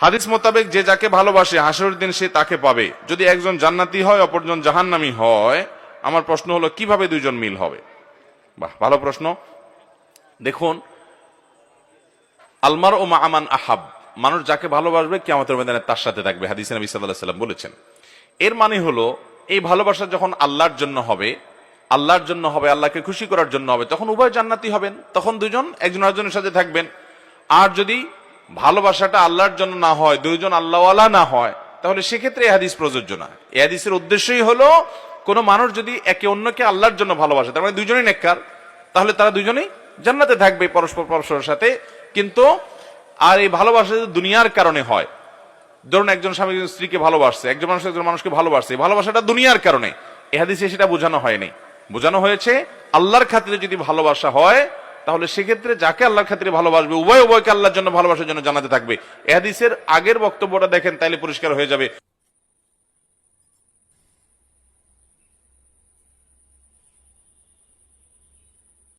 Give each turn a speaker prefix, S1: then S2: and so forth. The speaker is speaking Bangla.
S1: হাদিস মোতাবেক যে যাকে ভালোবাসে হাসরের দিন সে তাকে পাবে। যদি একজন জান্নাতি হয় অপরজন জাহান্নামী হয়, আমার প্রশ্ন হলো কিভাবে দুইজন মিল হবে? বাহ, ভালো প্রশ্ন। দেখুন, আলমার ও মা আমান আহাব, মানুষ যাকে ভালোবাসবে কিয়ামতের ময়দানে তার সাথে থাকবে, হাদিসে নবী সাল্লাল্লাহু আলাইহি ওয়াসাল্লাম বলেছেন। এর মানে হলো এই ভালোবাসা যখন আল্লাহর জন্য হবে, আল্লাহর জন্য হবে, আল্লাহকে খুশি করার জন্য হবে, তখন উভয় জান্নাতি হবেন, তখন দুজন একজন আরেকজনের সাথে থাকবেন। আর যদি ভালোবাসাটা আল্লাহর জন্য না হয়, দুইজন আল্লাহওয়ালা না হয়, তাহলে সেক্ষেত্রে এই হাদিস প্রযোজ্য না। এই হাদিসের উদ্দেশ্যই হলো কোন মানুষ যদি একে অন্যকে আল্লাহর জন্য ভালোবাসে, তার মানে দুইজনই নেককার, তাহলে তারা দুইজনেই জান্নাতে থাকবে পরস্পর পরস্পরের সাথে। কিন্তু আর এই ভালোবাসা যদি দুনিয়ার কারণে হয়, ধরুন একজন স্বামী একজন স্ত্রীকে ভালোবাসছে, একজন মানুষ একজন মানুষকে ভালোবাসছে, ভালোবাসাটা দুনিয়ার কারণে, এই হাদিসে সেটা বোঝানো হয়নি। বোঝানো হয়েছে আল্লাহর খাতিরে যদি ভালোবাসা হয়, তাহলে সেক্ষেত্রে যাকে আল্লাহর খাতিরে ভালোবাসবে উভয় উভয়কে আল্লাহর জন্য ভালোবাসার জন্য জানাতে থাকবে। এই হাদিসের আগের বক্তব্যটা দেখেন, তাইলে পরিষ্কার হয়ে যাবে।